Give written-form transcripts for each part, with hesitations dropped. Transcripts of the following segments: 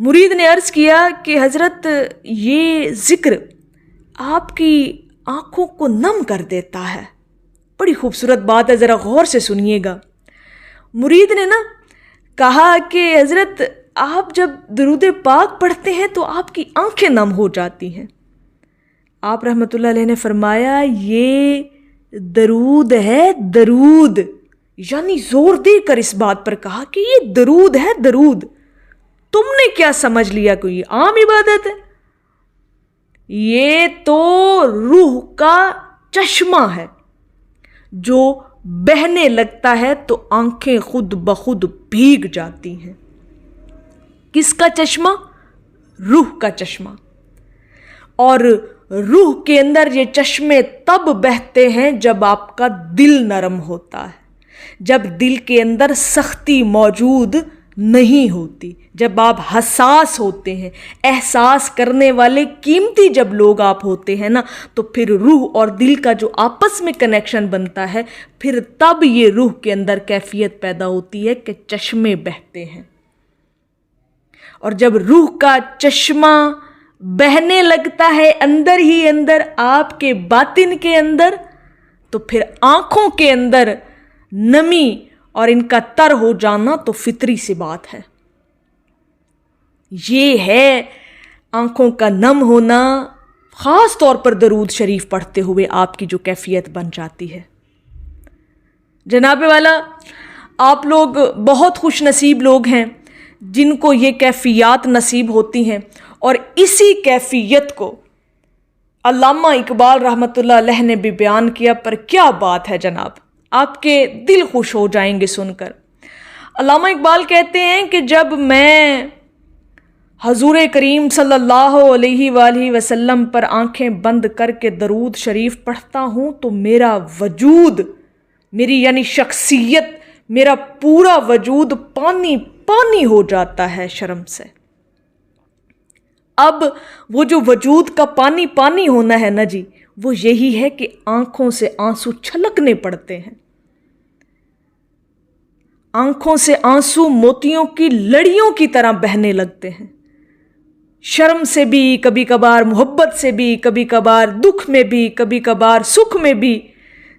مرید نے عرض کیا کہ حضرت یہ ذکر آپ کی آنکھوں کو نم کر دیتا ہے. بڑی خوبصورت بات ہے، ذرا غور سے سنیے گا. مرید نے نا کہا کہ حضرت آپ جب درود پاک پڑھتے ہیں تو آپ کی آنکھیں نم ہو جاتی ہیں. آپ رحمۃ اللہ علیہ نے فرمایا یہ درود ہے، درود، یعنی زور دے کر اس بات پر کہا کہ یہ درود ہے، درود. تم نے کیا سمجھ لیا کوئی عام عبادت ہے؟ یہ تو روح کا چشمہ ہے جو بہنے لگتا ہے تو آنکھیں خود بخود بھیگ جاتی ہیں. کس کا چشمہ؟ روح کا چشمہ. اور روح کے اندر یہ چشمے تب بہتے ہیں جب آپ کا دل نرم ہوتا ہے، جب دل کے اندر سختی موجود نہیں ہوتی، جب آپ حساس ہوتے ہیں، احساس کرنے والے قیمتی جب لوگ آپ ہوتے ہیں نا، تو پھر روح اور دل کا جو آپس میں کنیکشن بنتا ہے، پھر تب یہ روح کے اندر کیفیت پیدا ہوتی ہے کہ چشمے بہتے ہیں. اور جب روح کا چشمہ بہنے لگتا ہے اندر ہی اندر آپ کے باطن کے اندر، تو پھر آنکھوں کے اندر نمی اور ان کا تر ہو جانا تو فطری سی بات ہے. یہ ہے آنکھوں کا نم ہونا، خاص طور پر درود شریف پڑھتے ہوئے آپ کی جو کیفیت بن جاتی ہے. جناب والا، آپ لوگ بہت خوش نصیب لوگ ہیں جن کو یہ کیفیات نصیب ہوتی ہیں، اور اسی کیفیت کو علامہ اقبال رحمۃ اللہ علیہ نے بھی بیان کیا. پر کیا بات ہے جناب، آپ کے دل خوش ہو جائیں گے سن کر. علامہ اقبال کہتے ہیں کہ جب میں حضور کریم صلی اللہ علیہ وآلہ وسلم پر آنکھیں بند کر کے درود شریف پڑھتا ہوں تو میرا وجود، میری یعنی شخصیت، میرا پورا وجود پانی پانی ہو جاتا ہے شرم سے. اب وہ جو وجود کا پانی پانی ہونا ہے نا جی، وہ یہی ہے کہ آنکھوں سے آنسو چھلکنے پڑتے ہیں. آنکھوں سے آنسو موتیوں کی لڑیوں کی طرح بہنے لگتے ہیں. شرم سے بھی، کبھی کبھار محبت سے بھی، کبھی کبھار دکھ میں بھی، کبھی کبھار سکھ میں بھی.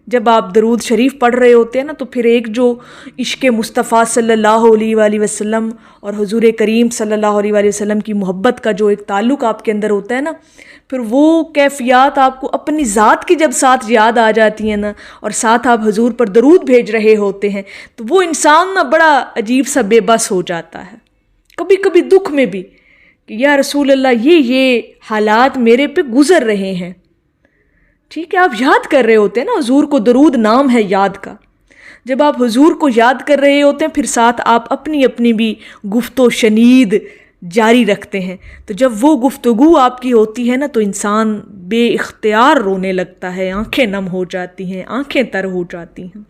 جب آپ درود شریف پڑھ رہے ہوتے ہیں نا، تو پھر ایک جو عشق مصطفیٰ صلی اللہ علیہ وآلہ وسلم اور حضور کریم صلی اللہ علیہ وآلہ وسلم کی محبت کا جو ایک تعلق آپ کے اندر ہوتا ہے نا، پھر وہ کیفیات آپ کو اپنی ذات کی جب ساتھ یاد آ جاتی ہیں نا، اور ساتھ آپ حضور پر درود بھیج رہے ہوتے ہیں، تو وہ انسان نا بڑا عجیب سا بے بس ہو جاتا ہے. کبھی کبھی دکھ میں بھی کہ یا رسول اللہ یہ حالات میرے پہ گزر رہے ہیں. ٹھیک ہے، آپ یاد کر رہے ہوتے ہیں نا، حضور کو درود نام ہے یاد کا. جب آپ حضور کو یاد کر رہے ہوتے ہیں، پھر ساتھ آپ اپنی اپنی بھی گفت و شنید جاری رکھتے ہیں. تو جب وہ گفتگو آپ کی ہوتی ہے نا، تو انسان بے اختیار رونے لگتا ہے، آنکھیں نم ہو جاتی ہیں، آنکھیں تر ہو جاتی ہیں.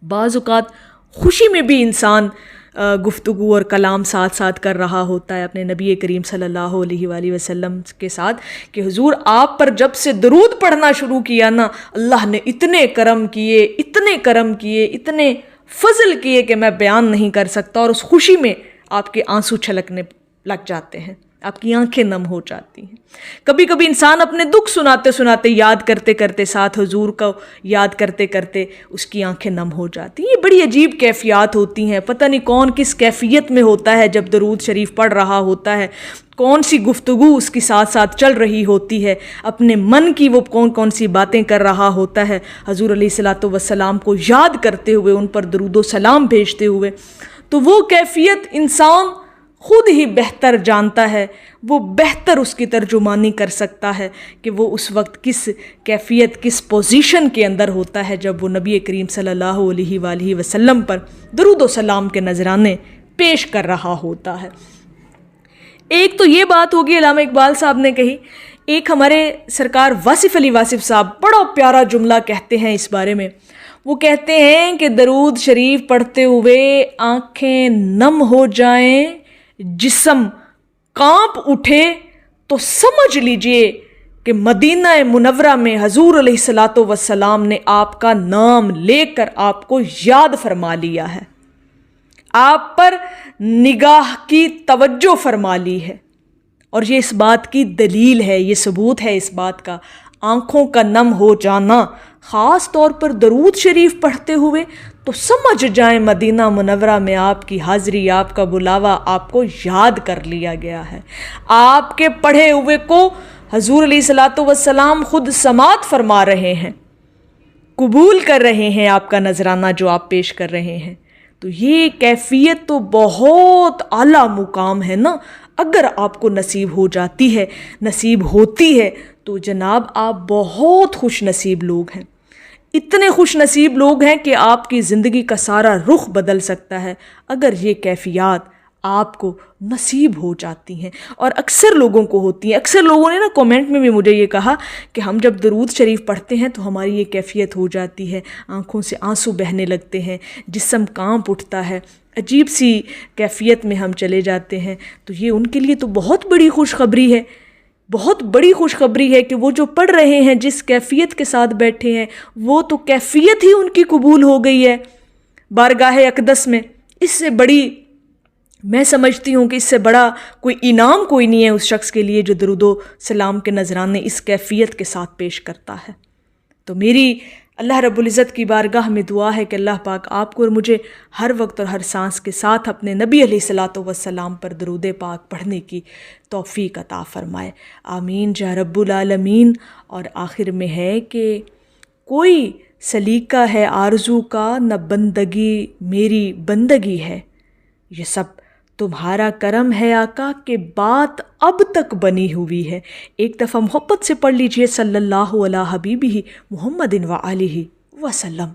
بعض اوقات خوشی میں بھی انسان گفتگو اور کلام ساتھ ساتھ کر رہا ہوتا ہے اپنے نبی کریم صلی اللہ علیہ وآلہ وسلم کے ساتھ، کہ حضور آپ پر جب سے درود پڑھنا شروع کیا نا، اللہ نے اتنے کرم کیے، اتنے کرم کیے، اتنے فضل کیے کہ میں بیان نہیں کر سکتا. اور اس خوشی میں آپ کے آنسو چھلکنے لگ جاتے ہیں، آپ کی آنکھیں نم ہو جاتی ہیں. کبھی کبھی انسان اپنے دکھ سناتے سناتے، یاد کرتے کرتے، ساتھ حضور کو یاد کرتے کرتے اس کی آنکھیں نم ہو جاتی ہیں. یہ بڑی عجیب کیفیات ہوتی ہیں. پتہ نہیں کون کس کیفیت میں ہوتا ہے جب درود شریف پڑھ رہا ہوتا ہے، کون سی گفتگو اس کی ساتھ ساتھ چل رہی ہوتی ہے، اپنے من کی وہ کون کون سی باتیں کر رہا ہوتا ہے حضور علیہ الصلوۃ والسلام کو یاد کرتے ہوئے، ان پر درود و سلام بھیجتے ہوئے. تو وہ کیفیت انسان خود ہی بہتر جانتا ہے، وہ بہتر اس کی ترجمانی کر سکتا ہے کہ وہ اس وقت کس کیفیت، کس پوزیشن کے اندر ہوتا ہے جب وہ نبی کریم صلی اللہ علیہ وآلہ وسلم پر درود و سلام کے نذرانے پیش کر رہا ہوتا ہے. ایک تو یہ بات ہوگی علامہ اقبال صاحب نے کہی. ایک ہمارے سرکار واصف علی واصف صاحب بڑا پیارا جملہ کہتے ہیں اس بارے میں. وہ کہتے ہیں کہ درود شریف پڑھتے ہوئے آنکھیں نم ہو جائیں، جسم کانپ اٹھے، تو سمجھ لیجئے کہ مدینہ منورہ میں حضور علیہ الصلوۃ والسلام نے آپ کا نام لے کر آپ کو یاد فرما لیا ہے. آپ پر نگاہ کی توجہ فرما لی ہے، اور یہ اس بات کی دلیل ہے، یہ ثبوت ہے اس بات کا، آنکھوں کا نم ہو جانا خاص طور پر درود شریف پڑھتے ہوئے، تو سمجھ جائیں مدینہ منورہ میں آپ کی حاضری، آپ کا بلاوا آپ کو یاد کر لیا گیا ہے۔ آپ کے پڑھے ہوئے کو حضور علیہ الصلوۃ والسلام خود سماعت فرما رہے ہیں، قبول کر رہے ہیں آپ کا نذرانہ جو آپ پیش کر رہے ہیں۔ تو یہ کیفیت تو بہت اعلیٰ مقام ہے نا، اگر آپ کو نصیب ہو جاتی ہے، نصیب ہوتی ہے، تو جناب آپ بہت خوش نصیب لوگ ہیں، اتنے خوش نصیب لوگ ہیں کہ آپ کی زندگی کا سارا رخ بدل سکتا ہے اگر یہ کیفیات آپ کو نصیب ہو جاتی ہیں، اور اکثر لوگوں کو ہوتی ہیں۔ اکثر لوگوں نے نا کومنٹ میں بھی مجھے یہ کہا کہ ہم جب درود شریف پڑھتے ہیں تو ہماری یہ کیفیت ہو جاتی ہے، آنکھوں سے آنسو بہنے لگتے ہیں، جسم کانپ اٹھتا ہے، عجیب سی کیفیت میں ہم چلے جاتے ہیں۔ تو یہ ان کے لیے تو بہت بڑی خوشخبری ہے، بہت بڑی خوشخبری ہے کہ وہ جو پڑھ رہے ہیں، جس کیفیت کے ساتھ بیٹھے ہیں، وہ تو کیفیت ہی ان کی قبول ہو گئی ہے بارگاہ اقدس میں۔ اس سے بڑی، میں سمجھتی ہوں کہ اس سے بڑا کوئی انعام کوئی نہیں ہے اس شخص کے لیے جو درود و سلام کے نذرانے اس کیفیت کے ساتھ پیش کرتا ہے۔ تو میری اللہ رب العزت کی بارگاہ میں دعا ہے کہ اللہ پاک آپ کو اور مجھے ہر وقت اور ہر سانس کے ساتھ اپنے نبی علیہ الصلوۃ والسلام پر درود پاک پڑھنے کی توفیق عطا فرمائے، آمین یا رب العالمین۔ اور آخر میں ہے کہ کوئی سلیقہ ہے آرزو کا، نہ بندگی میری بندگی ہے، یہ سب تمہارا کرم ہے آقا کہ بات اب تک بنی ہوئی ہے۔ ایک دفعہ محبت سے پڑھ لیجئے صلی اللہ علیہ حبیبہ محمد و آلہ وسلم۔